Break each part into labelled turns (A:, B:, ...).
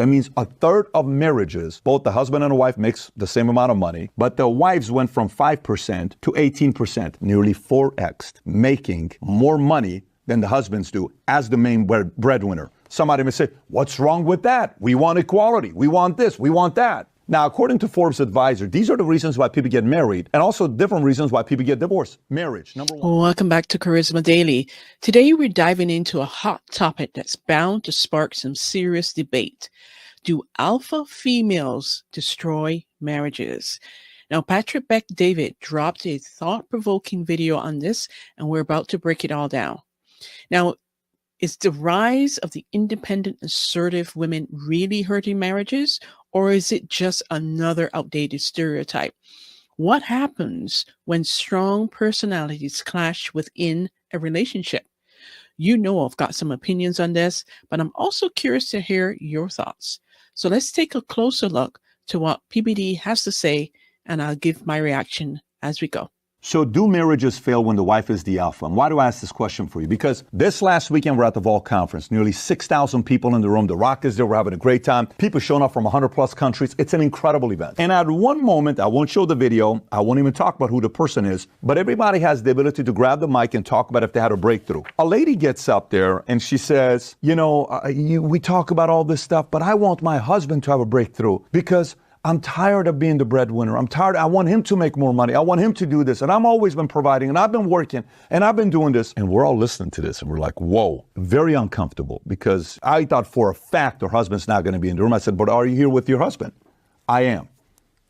A: That means a third of marriages, both the husband and the wife makes the same amount of money, but the wives went from 5% to 18%, nearly 4x, making more money than the husbands do as the main breadwinner. Somebody may say, what's wrong with that? We want equality. We want this. We want that. Now, according to Forbes Advisor, these are the reasons why people get married and also different reasons why people get divorced. Marriage, number one.
B: Welcome back to Kharisma Daily. Today, we're diving into a hot topic that's bound to spark some serious debate. Do alpha females destroy marriages? Now, Patrick Beck-David dropped a thought-provoking video on this, and we're about to break it all down. Now, is the rise of the independent, assertive women really hurting marriages, or is it just another outdated stereotype? What happens when strong personalities clash within a relationship? You know I've got some opinions on this, but I'm also curious to hear your thoughts. So let's take a closer look to what PBD has to say, and I'll give my reaction as we go.
A: So do marriages fail when the wife is the alpha? And why do I ask this question for you? Because this last weekend, we're at the Vault Conference. Nearly 6,000 people in the room. The Rock is there. We're having a great time. People showing up from 100 plus countries. It's an incredible event. And at one moment, I won't show the video. I won't even talk about who the person is. But everybody has the ability to grab the mic and talk about if they had a breakthrough. A lady gets up there and she says, we talk about all this stuff, but I want my husband to have a breakthrough because I'm tired of being the breadwinner. I'm tired. I want him to make more money. I want him to do this. And I've always been providing and I've been working and I've been doing this. And we're all listening to this and we're like, whoa, very uncomfortable, because I thought for a fact her husband's not going to be in the room. I said, but are you here with your husband? I am.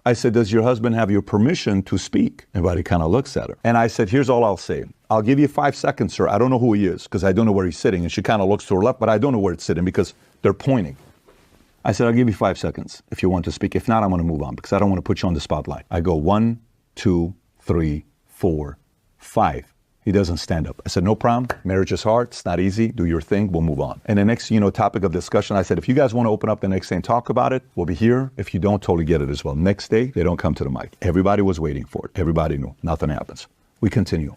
A: I said, does your husband have your permission to speak? Everybody kind of looks at her. And I said, here's all I'll say. I'll give you 5 seconds, sir. I don't know who he is because I don't know where he's sitting. And she kind of looks to her left, but I don't know where it's sitting because they're pointing. I said, I'll give you 5 seconds if you want to speak. If not, I'm going to move on because I don't want to put you on the spotlight. I go 1, 2, 3, 4, 5. He doesn't stand up. I said, no problem. Marriage is hard. It's not easy. Do your thing. We'll move on. And the next, topic of discussion, I said, if you guys want to open up the next day and talk about it, we'll be here. If you don't, totally get it as well. Next day, they don't come to the mic. Everybody was waiting for it. Everybody knew. Nothing happens. We continue.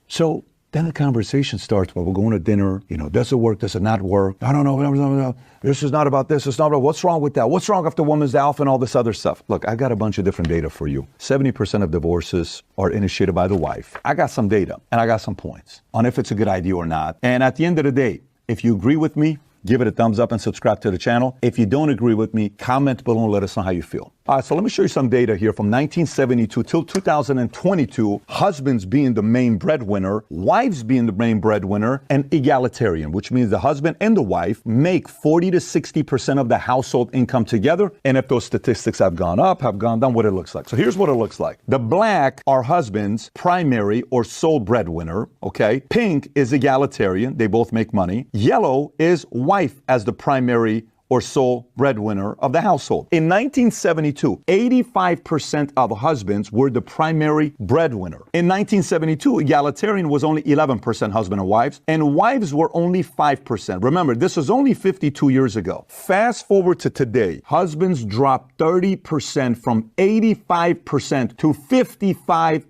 A: So then the conversation starts. Well, we're going to dinner. Does it work? Does it not work? I don't know. This is not about this. It's not about what's wrong with that. What's wrong if the woman's the alpha and all this other stuff? Look, I got a bunch of different data for you. 70% of divorces are initiated by the wife. I got some data and I got some points on if it's a good idea or not. And at the end of the day, if you agree with me, give it a thumbs up and subscribe to the channel. If you don't agree with me, comment below and let us know how you feel. All right, so let me show you some data here from 1972 till 2022. Husbands being the main breadwinner, wives being the main breadwinner, and egalitarian, which means the husband and the wife make 40 to 60% of the household income together. And if those statistics have gone up, have gone down, what it looks like. So here's what it looks like. The black are husband's primary or sole breadwinner, okay? Pink is egalitarian. They both make money. Yellow is wife as the primary or sole breadwinner of the household. In 1972, 85% of husbands were the primary breadwinner. In 1972, egalitarian was only 11% husband and wives, and wives were only 5%. Remember, this was only 52 years ago. Fast forward to today, husbands dropped 30% from 85% to 55%.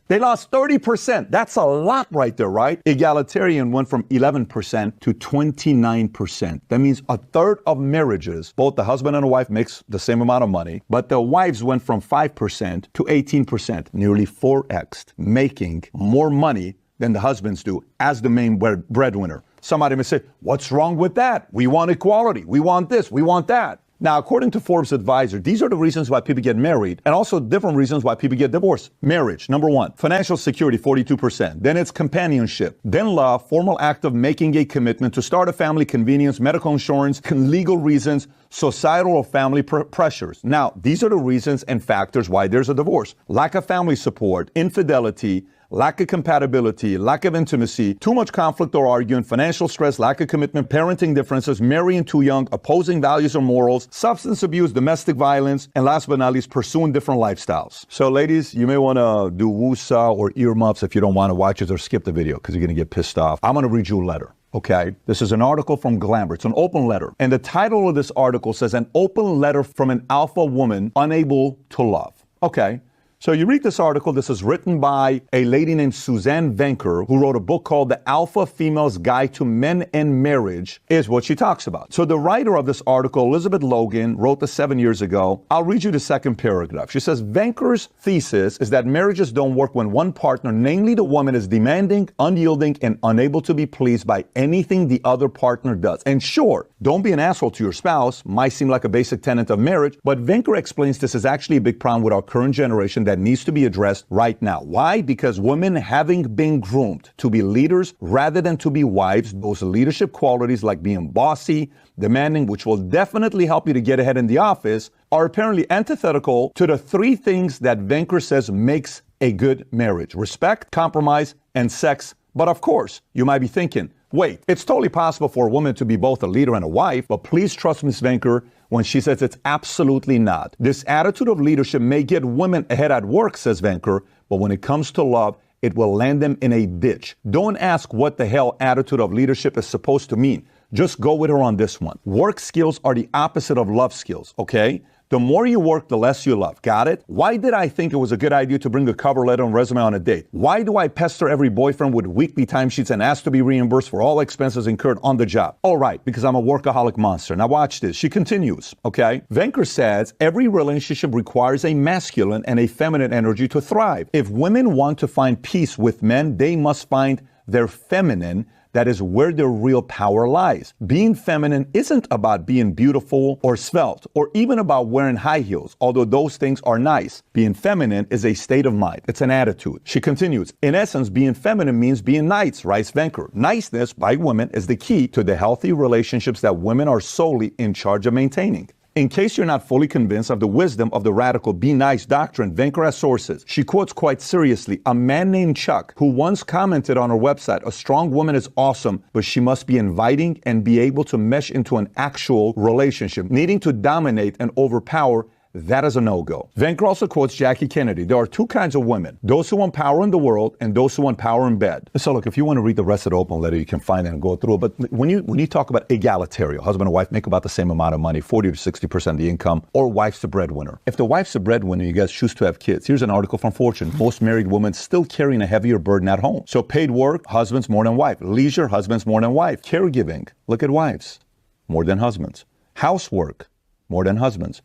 A: They lost 30%. That's a lot right there, right? Egalitarian went from 11% to 29%. That means a third of marriages, both the husband and the wife makes the same amount of money, but the wives went from 5% to 18%, nearly 4x, making more money than the husbands do as the main breadwinner. Somebody may say, what's wrong with that? We want equality. We want this. We want that. Now, according to Forbes Advisor, these are the reasons why people get married and also different reasons why people get divorced. Marriage, number one. Financial security, 42%. Then it's companionship. Then love, formal act of making a commitment to start a family, convenience, medical insurance, legal reasons, societal or family pressures. Now, these are the reasons and factors why there's a divorce. Lack of family support, infidelity, lack of compatibility, lack of intimacy, too much conflict or arguing, financial stress, lack of commitment, parenting differences, marrying too young, opposing values or morals, substance abuse, domestic violence, and last but not least, pursuing different lifestyles. So ladies, you may want to do woosah or earmuffs if you don't want to watch it, or skip the video because you're going to get pissed off. I'm going to read you a letter. Okay, this is an article from Glamour. It's an open letter. And the title of this article says, an open letter from an alpha woman unable to love. Okay. So you read this article. This is written by a lady named Suzanne Venker, who wrote a book called The Alpha Female's Guide to Men and Marriage, is what she talks about. So the writer of this article, Elizabeth Logan, wrote this 7 years ago. I'll read you the second paragraph. She says, Venker's thesis is that marriages don't work when one partner, namely the woman, is demanding, unyielding, and unable to be pleased by anything the other partner does. And sure, don't be an asshole to your spouse, might seem like a basic tenet of marriage, but Venker explains this is actually a big problem with our current generation that needs to be addressed right now. Why? Because women, having been groomed to be leaders rather than to be wives, those leadership qualities like being bossy, demanding, which will definitely help you to get ahead in the office, are apparently antithetical to the three things that Venker says makes a good marriage: respect, compromise, and sex. But of course, you might be thinking, wait, it's totally possible for a woman to be both a leader and a wife, but please trust Ms. Venker when she says it's absolutely not. This attitude of leadership may get women ahead at work, says Venker, but when it comes to love, it will land them in a ditch. Don't ask what the hell attitude of leadership is supposed to mean. Just go with her on this one. Work skills are the opposite of love skills, okay? The more you work, the less you love. Got it? Why did I think it was a good idea to bring a cover letter and resume on a date? Why do I pester every boyfriend with weekly timesheets and ask to be reimbursed for all expenses incurred on the job? All right, because I'm a workaholic monster. Now watch this. She continues, okay? Venker says every relationship requires a masculine and a feminine energy to thrive. If women want to find peace with men, they must find their feminine. That is where their real power lies. Being feminine isn't about being beautiful or svelte, or even about wearing high heels, although those things are nice. Being feminine is a state of mind. It's an attitude. She continues, in essence, being feminine means being nice, writes Venker. Niceness by women is the key to the healthy relationships that women are solely in charge of maintaining. In case you're not fully convinced of the wisdom of the radical be nice doctrine, Venker has sources. She quotes quite seriously a man named Chuck who once commented on her website, a strong woman is awesome, but she must be inviting and be able to mesh into an actual relationship. Needing to dominate and overpower, that is a no-go. Venker also quotes Jackie Kennedy. There are two kinds of women, those who want power in the world and those who want power in bed. So look, if you want to read the rest of the open letter, you can find it and go through it. But when you talk about egalitarian, husband and wife make about the same amount of money, 40 to 60% of the income, or wife's the breadwinner. If the wife's the breadwinner, you guys choose to have kids. Here's an article from Fortune. Most married women still carrying a heavier burden at home. So paid work, husbands more than wife. Leisure, husbands more than wife. Caregiving, look at wives, more than husbands. Housework, more than husbands.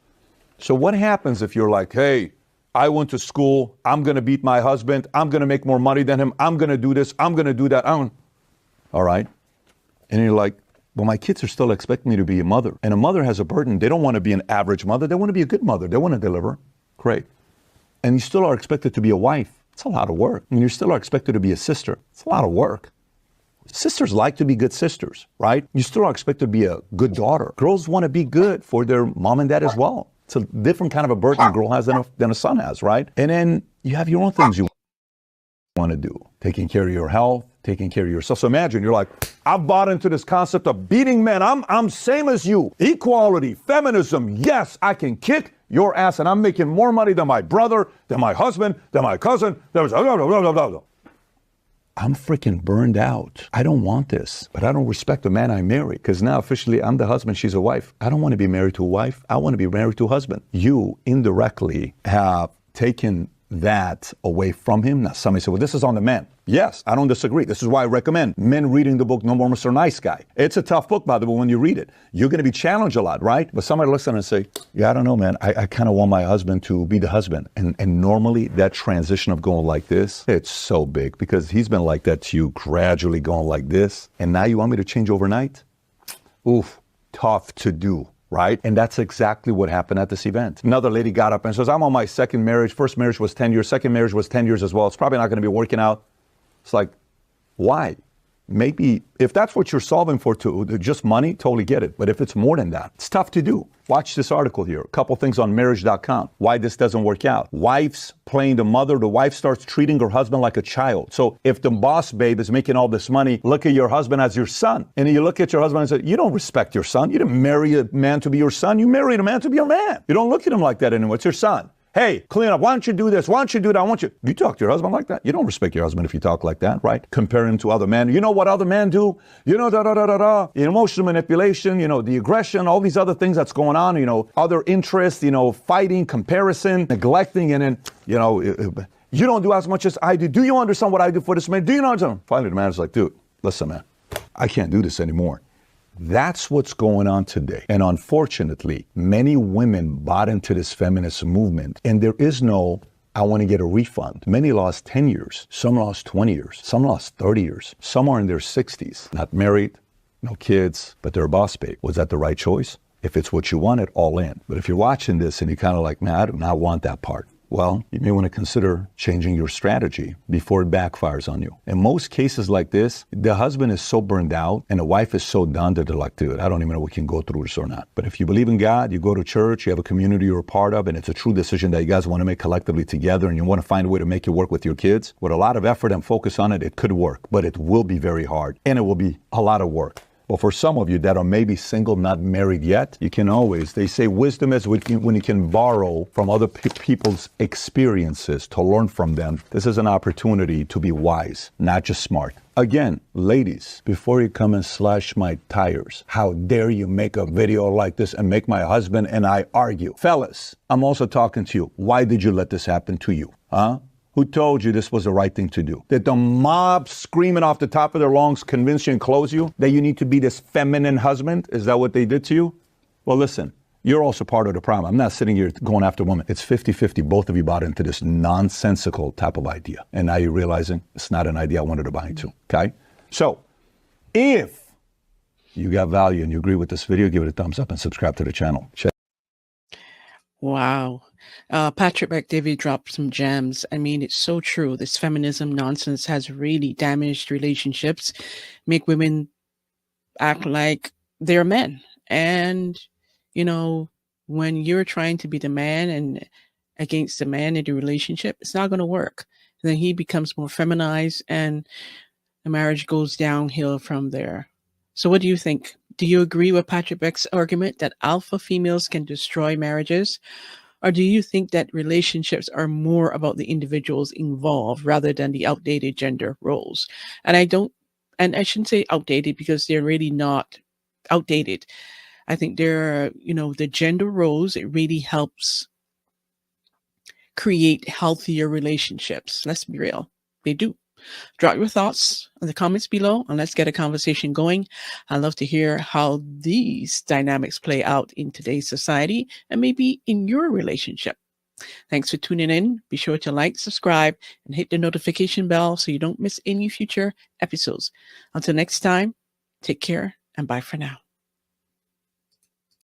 A: So what happens if you're like, hey, I went to school, I'm going to beat my husband, I'm going to make more money than him, I'm going to do this, I'm going to do that. All right. And you're like, well, my kids are still expecting me to be a mother. And a mother has a burden. They don't want to be an average mother. They want to be a good mother. They want to deliver. Great. And you still are expected to be a wife. It's a lot of work. And you still are expected to be a sister. It's a lot of work. Sisters like to be good sisters, right? You still are expected to be a good daughter. Girls want to be good for their mom and dad as well. It's a different kind of a burden a girl has than a son has, right? And then you have your own things you want to do. Taking care of your health, taking care of yourself. So imagine you're like, I've bought into this concept of beating men. I'm same as you. Equality, feminism. Yes, I can kick your ass and I'm making more money than my brother, than my husband, than my cousin. I'm freaking burned out. I don't want this, but I don't respect the man I marry because now officially I'm the husband, she's a wife. I don't want to be married to a wife. I want to be married to a husband. You indirectly have taken that away from him. Now somebody said, well, this is on the man. Yes, I don't disagree. This is why I recommend men reading the book No More Mr. Nice Guy. It's a tough book, by the way, when you read it. You're going to be challenged a lot, right? But somebody listen and say, yeah, I don't know, man. I kind of want my husband to be the husband. And normally that transition of going like this, it's so big because he's been like that to you, gradually going like this. And now you want me to change overnight? Oof, tough to do. Right? And that's exactly what happened at this event. Another lady got up and says, I'm on my second marriage. First marriage was 10 years. Second marriage was 10 years as well. It's probably not going to be working out. It's like, why? Maybe if that's what you're solving for too, just money, totally get it. But if it's more than that, it's tough to do. Watch this article here. A couple things on marriage.com. Why this doesn't work out. Wives playing the mother. The wife starts treating her husband like a child. So if the boss babe is making all this money, look at your husband as your son. And you look at your husband and say, you don't respect your son. You didn't marry a man to be your son. You married a man to be your man. You don't look at him like that anymore. It's your son. Hey, clean up. Why don't you do this? Why don't you do that? I want you. You talk to your husband like that? You don't respect your husband if you talk like that, right? Compare him to other men. You know what other men do? You know, the emotional manipulation, you know, the aggression, all these other things that's going on, you know, other interests, you know, fighting, comparison, neglecting, and then, you know, you don't do as much as I do. Do you understand what I do for this man? Do you know what I'm saying? Finally, the man's like, dude, listen, man, I can't do this anymore. That's what's going on today. And unfortunately, many women bought into this feminist movement, and there is no, I want to get a refund. Many lost 10 years. Some lost 20 years. Some lost 30 years. Some are in their 60s, not married, no kids, but they're a boss babe. Was that the right choice? If it's what you wanted, all in. But if you're watching this and you're kind of like, man, I do not want that part. Well, you may want to consider changing your strategy before it backfires on you. In most cases like this, the husband is so burned out and the wife is so done that they're like, dude, I don't even know if we can go through this or not. But if you believe in God, you go to church, you have a community you're a part of, and it's a true decision that you guys want to make collectively together, and you want to find a way to make it work with your kids, with a lot of effort and focus on it, it could work. But it will be very hard, and it will be a lot of work. Well, for some of you that are maybe single, not married yet, you can always, they say wisdom is when you can borrow from other people's experiences to learn from them. This is an opportunity to be wise, not just smart. Again, ladies, before you come and slash my tires, how dare you make a video like this and make my husband and I argue? Fellas, I'm also talking to you. Why did you let this happen to you? Huh? Who told you this was the right thing to do? Did the mob screaming off the top of their lungs convince you and close you that you need to be this feminine husband? Is that what they did to you? Well, listen, you're also part of the problem. I'm not sitting here going after women. It's 50-50. Both of you bought into this nonsensical type of idea. And now you're realizing it's not an idea I wanted to buy into, okay? So if you got value and you agree with this video, give it a thumbs up and subscribe to the channel.
B: Wow. Patrick McDavid dropped some gems. I mean, it's so true. This feminism nonsense has really damaged relationships, make women act like they're men. And, you know, when you're trying to be the man and against the man in the relationship, it's not going to work. And then he becomes more feminized and the marriage goes downhill from there. So what do you think? Do you agree with Patrick Beck's argument that alpha females can destroy marriages? Or do you think that relationships are more about the individuals involved rather than the outdated gender roles? And I shouldn't say outdated because they're really not outdated. I think they're, the gender roles, it really helps create healthier relationships. Let's be real. They do. Drop your thoughts in the comments below and let's get a conversation going. I'd love to hear how these dynamics play out in today's society and maybe in your relationship. Thanks for tuning in. Be sure to like, subscribe, and hit the notification bell so you don't miss any future episodes. Until next time, take care and bye for now.